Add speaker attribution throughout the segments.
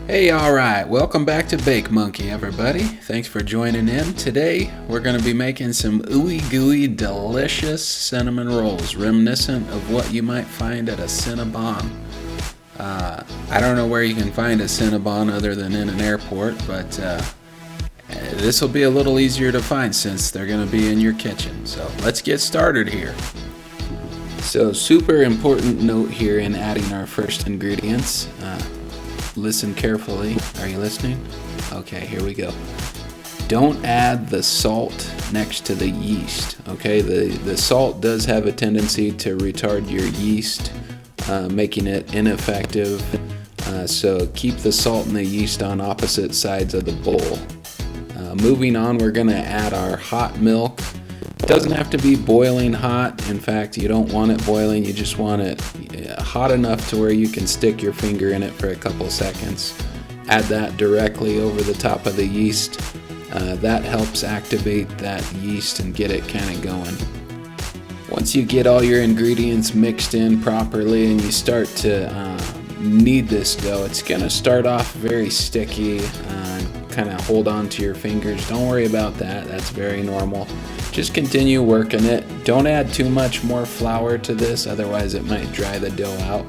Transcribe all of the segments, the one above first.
Speaker 1: Hey, alright, welcome back to Bake Monkey, everybody. Thanks for joining in. Today, we're going to be making some ooey gooey, delicious cinnamon rolls, reminiscent of what you might find at a Cinnabon. I don't know where you can find a Cinnabon other than in an airport, but this will be a little easier to find since they're going to be in your kitchen. So let's get started here. So super important note here in adding our first ingredients. Listen carefully. Are you listening? Okay, here we go. Don't add the salt next to the yeast. Okay, the salt does have a tendency to retard your yeast, making it ineffective. So keep the salt and the yeast on opposite sides of the bowl. Moving on, we're going to add our hot milk. It doesn't have to be boiling hot. In fact, you don't want it boiling. You just want it hot enough to where you can stick your finger in it for a couple seconds. Add that directly over the top of the yeast. That helps activate that yeast and get it kind of going. Once you get all your ingredients mixed in properly and you start to knead this dough, it's going to start off very sticky, kind of hold on to your fingers. Don't worry about that. That's very normal. Just continue working it. Don't add too much more flour to this, otherwise it might dry the dough out.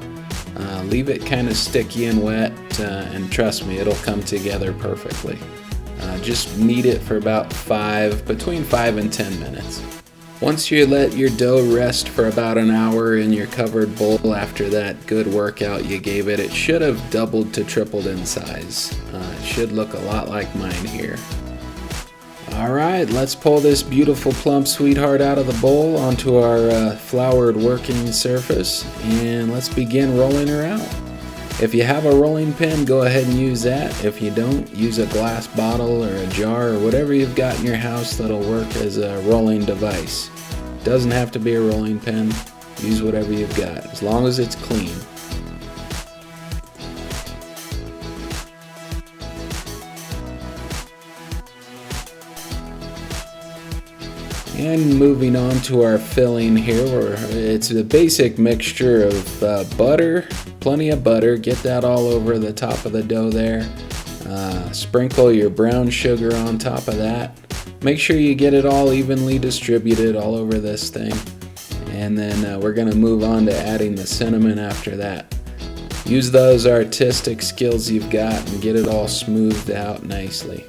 Speaker 1: Leave it kind of sticky and wet, and trust me, it'll come together perfectly. Just knead it for about between 5 and 10 minutes. Once you let your dough rest for about an hour in your covered bowl after that good workout you gave it, it should have doubled to tripled in size. It should look a lot like mine here. Alright, let's pull this beautiful plump sweetheart out of the bowl onto our floured working surface, and let's begin rolling her out. If you have a rolling pin, go ahead and use that. If you don't, use a glass bottle or a jar or whatever you've got in your house that'll work as a rolling device. Doesn't have to be a rolling pin. Use whatever you've got, as long as it's clean. And moving on to our filling here, it's a basic mixture of butter, plenty of butter. Get that all over the top of the dough there. Sprinkle your brown sugar on top of that. Make sure you get it all evenly distributed all over this thing. And then we're going to move on to adding the cinnamon after that. Use those artistic skills you've got and get it all smoothed out nicely.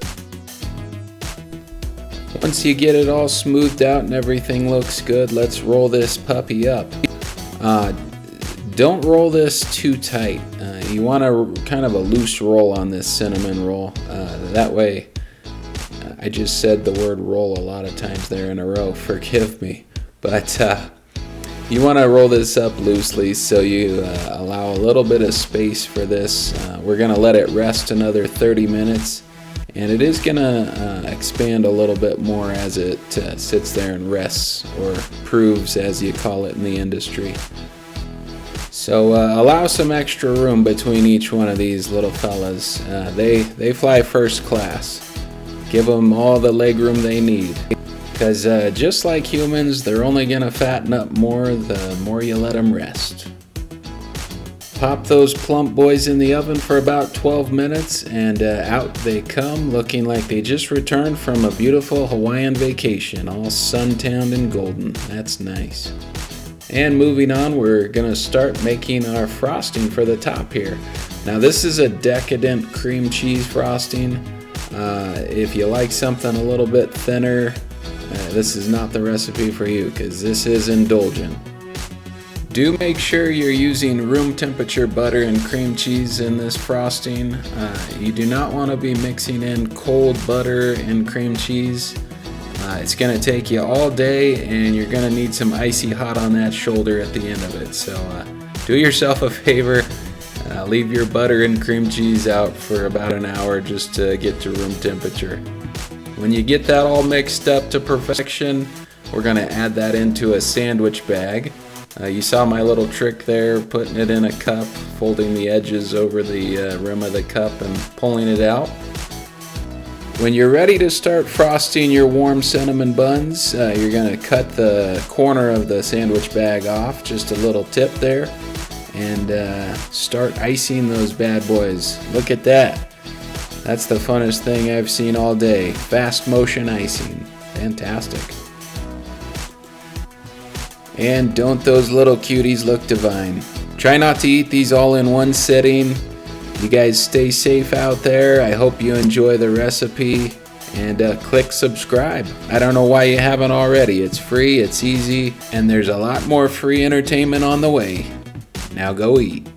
Speaker 1: Once you get it all smoothed out and everything looks good, let's roll this puppy up. Don't roll this too tight. You want kind of a loose roll on this cinnamon roll. That way, I just said the word roll a lot of times there in a row, forgive me. But you want to roll this up loosely so you allow a little bit of space for this. We're going to let it rest another 30 minutes. And it is going to expand a little bit more as it sits there and rests, or proves as you call it in the industry. So allow some extra room between each one of these little fellas. They fly first class. Give them all the leg room they need. Because just like humans, they're only going to fatten up more the more you let them rest. Pop those plump boys in the oven for about 12 minutes and out they come, looking like they just returned from a beautiful Hawaiian vacation, all suntanned and golden. That's nice. And moving on, we're going to start making our frosting for the top here. Now this is a decadent cream cheese frosting. If you like something a little bit thinner, this is not the recipe for you, because this is indulgent. Do make sure you're using room temperature butter and cream cheese in this frosting. You do not want to be mixing in cold butter and cream cheese. It's going to take you all day, and you're going to need some icy hot on that shoulder at the end of it. So do yourself a favor, leave your butter and cream cheese out for about an hour just to get to room temperature. When you get that all mixed up to perfection, we're going to add that into a sandwich bag. You saw my little trick there, putting it in a cup, folding the edges over the rim of the cup and pulling it out. When you're ready to start frosting your warm cinnamon buns, you're going to cut the corner of the sandwich bag off, just a little tip there, and start icing those bad boys. Look at that. That's the funnest thing I've seen all day. Fast motion icing. Fantastic. And don't those little cuties look divine. Try not to eat these all in one sitting. You guys stay safe out there. I hope you enjoy the recipe. And click subscribe. I don't know why you haven't already. It's free, it's easy, and there's a lot more free entertainment on the way. Now go eat.